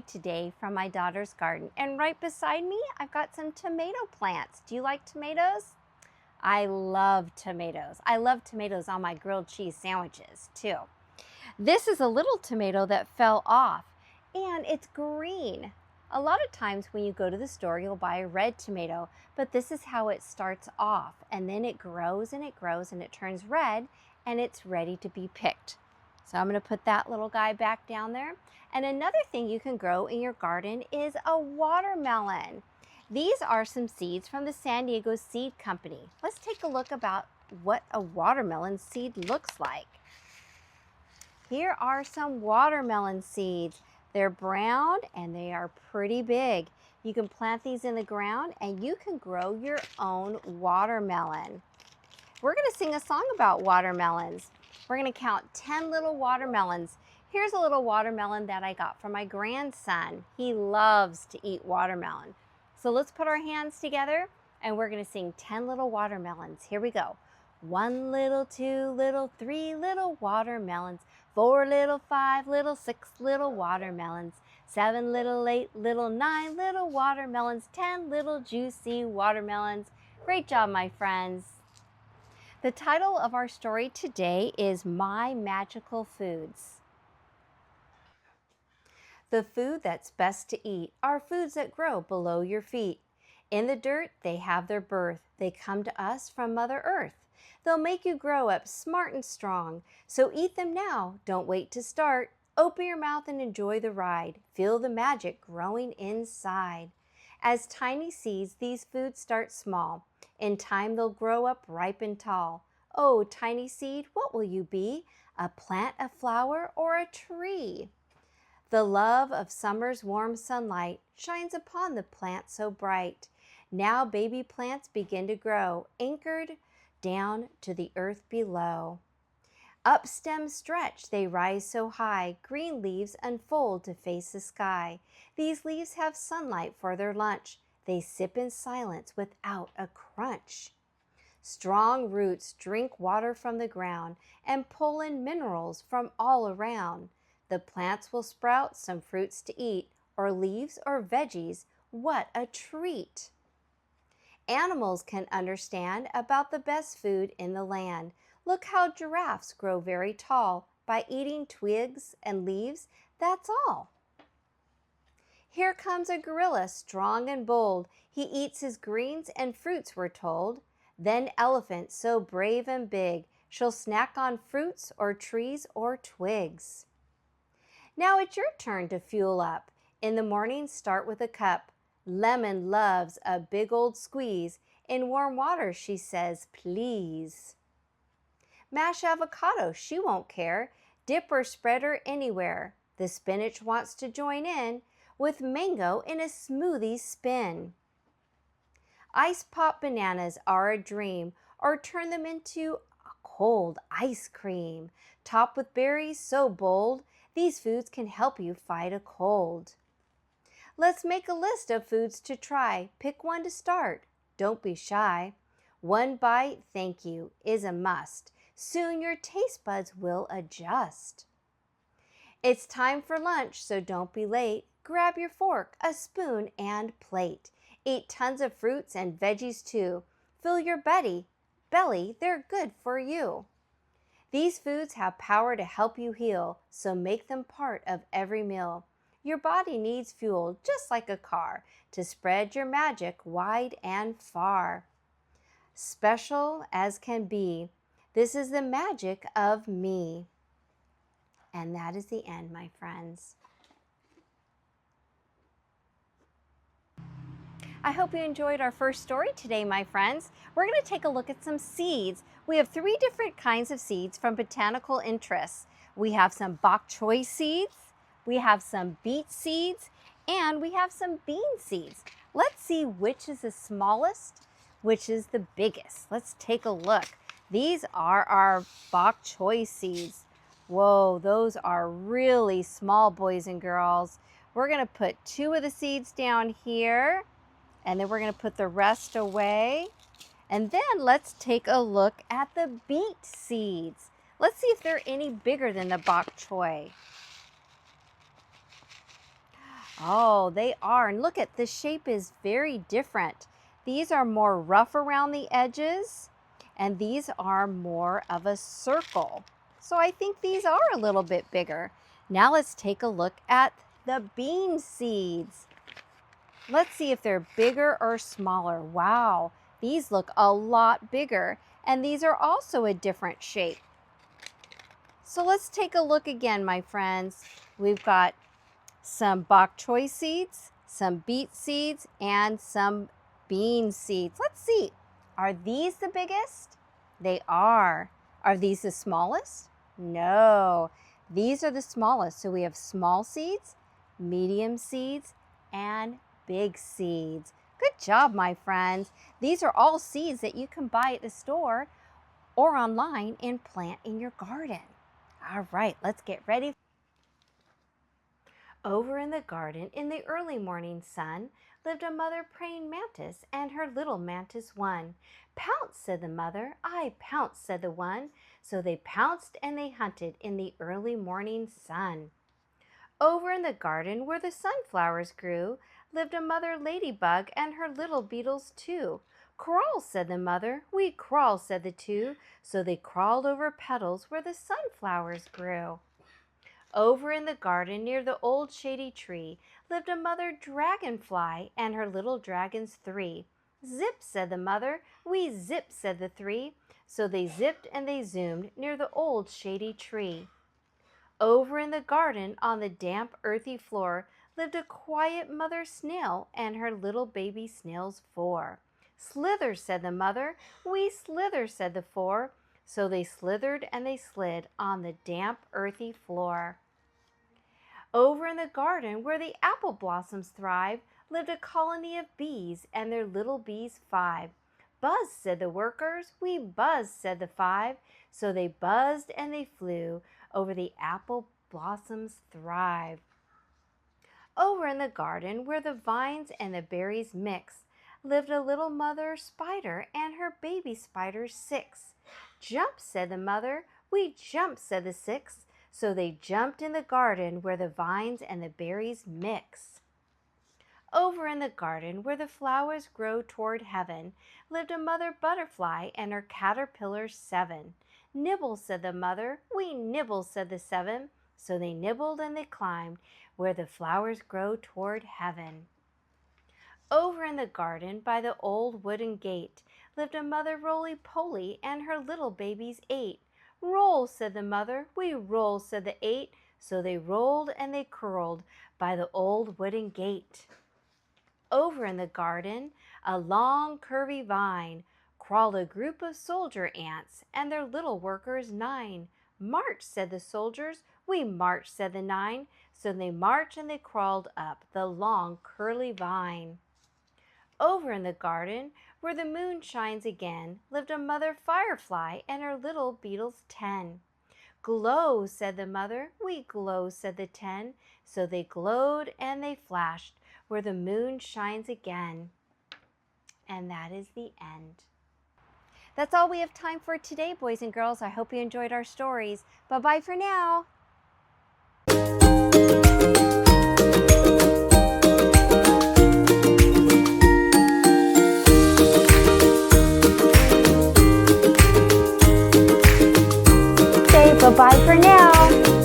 today from my daughter's garden. And right beside me, I've got some tomato plants. Do you like tomatoes? I love tomatoes. I love tomatoes on my grilled cheese sandwiches too. This is a little tomato that fell off and it's green. A lot of times when you go to the store, you'll buy a red tomato, but this is how it starts off. And then it grows and it grows and it turns red and it's ready to be picked. So I'm going to put that little guy back down there. And another thing you can grow in your garden is a watermelon. These are some seeds from the San Diego Seed Company. Let's take a look about what a watermelon seed looks like. Here are some watermelon seeds. They're brown and they are pretty big. You can plant these in the ground and you can grow your own watermelon. We're going to sing a song about watermelons. We're going to count 10 little watermelons. Here's a little watermelon that I got from my grandson. He loves to eat watermelon. So let's put our hands together and we're going to sing 10 little watermelons. Here we go. 1 little, 2 little, 3 little watermelons, 4 little, 5 little, 6 little watermelons, 7 little, 8 little, 9 little watermelons, 10 little juicy watermelons. Great job, my friends. The title of our story today is My Magical Foods. The food that's best to eat are foods that grow below your feet. In the dirt, they have their birth. They come to us from Mother Earth. They'll make you grow up smart and strong. So eat them now. Don't wait to start. Open your mouth and enjoy the ride. Feel the magic growing inside. As tiny seeds, these foods start small. In time, they'll grow up ripe and tall. Oh, tiny seed, what will you be? A plant, a flower, or a tree? The love of summer's warm sunlight shines upon the plant so bright. Now baby plants begin to grow, anchored down to the earth below. Up stems stretch, they rise so high, green leaves unfold to face the sky. These leaves have sunlight for their lunch. They sip in silence without a crunch. Strong roots drink water from the ground and pull in minerals from all around. The plants will sprout some fruits to eat, or leaves or veggies. What a treat! Animals can understand about the best food in the land. Look how giraffes grow very tall by eating twigs and leaves, that's all. Here comes a gorilla, strong and bold. He eats his greens and fruits, we're told. Then elephant, so brave and big, she'll snack on fruits or trees or twigs. Now it's your turn to fuel up. In the morning, start with a cup. Lemon loves a big old squeeze. In warm water, she says, please. Mash avocado, she won't care. Dip or spread her anywhere. The spinach wants to join in with mango in a smoothie spin. Ice pop bananas are a dream, or turn them into a cold ice cream. Top with berries so bold, these foods can help you fight a cold. Let's make a list of foods to try. Pick one to start. Don't be shy. One bite, thank you, is a must. Soon your taste buds will adjust. It's time for lunch, so don't be late. Grab your fork, a spoon, and plate. Eat tons of fruits and veggies too. Fill your belly, they're good for you. These foods have power to help you heal, so make them part of every meal. Your body needs fuel, just like a car, to spread your magic wide and far. Special as can be, this is the magic of me. And that is the end, my friends. I hope you enjoyed our first story today, my friends. We're going to take a look at some seeds. We have 3 different kinds of seeds from botanical interests. We have some bok choy seeds, we have some beet seeds, and we have some bean seeds. Let's see which is the smallest, which is the biggest. Let's take a look. These are our bok choy seeds. Whoa, those are really small, boys and girls. We're going to put 2 of the seeds down here. And then we're going to put the rest away. And then let's take a look at the beet seeds. Let's see if they're any bigger than the bok choy. Oh, they are. And look at the shape is very different. These are more rough around the edges, and these are more of a circle. So I think these are a little bit bigger. Now let's take a look at the bean seeds. Let's see if they're bigger or smaller. Wow, these look a lot bigger, and these are also a different shape. So let's take a look again, my friends. We've got some bok choy seeds, some beet seeds, and some bean seeds. Let's see. Are these the biggest? They are. Are these the smallest? No. These are the smallest. So we have small seeds, medium seeds, and big seeds. Good job, my friends. These are all seeds that you can buy at the store or online and plant in your garden. All right, let's get ready. Over in the garden, in the early morning sun, lived a mother praying mantis and her little mantis one. Pounce, said the mother. I pounce, said the one. So they pounced and they hunted in the early morning sun. Over in the garden where the sunflowers grew, lived a mother ladybug and her little beetles too. Crawl, said the mother. We crawl, said the two. So they crawled over petals where the sunflowers grew. Over in the garden near the old shady tree lived a mother dragonfly and her little dragons three. Zip, said the mother. We zip, said the three. So they zipped and they zoomed near the old shady tree. Over in the garden on the damp earthy floor lived a quiet mother snail and her little baby snails four. Slither, said the mother. We slither, said the four. So they slithered and they slid on the damp earthy floor. Over in the garden where the apple blossoms thrive lived a colony of bees and their little bees five. Buzz, said the workers. We buzz, said the five. So they buzzed and they flew over the apple blossoms thrive. Over in the garden where the vines and the berries mix lived a little mother spider and her baby spiders six. Jump, said the mother. We jump, said the six. So they jumped in the garden where the vines and the berries mix. Over in the garden where the flowers grow toward heaven lived a mother butterfly and her caterpillars seven. Nibble, said the mother. We nibble, said the seven. So they nibbled and they climbed where the flowers grow toward heaven. Over in the garden by the old wooden gate lived a mother roly-poly and her little babies eight. Roll, said the mother. We roll, said the eight. So they rolled and they curled by the old wooden gate. Over in the garden, a long curvy vine, crawled a group of soldier ants and their little workers nine. March, said the soldiers. We march, said the nine. So they marched and they crawled up the long curly vine. Over in the garden, where the moon shines again, lived a mother firefly and her little beetles 10. Glow, said the mother. We glow, said the 10. So they glowed and they flashed where the moon shines again. And that is the end. That's all we have time for today, boys and girls. I hope you enjoyed our stories. Bye-bye for now. Bye-bye for now.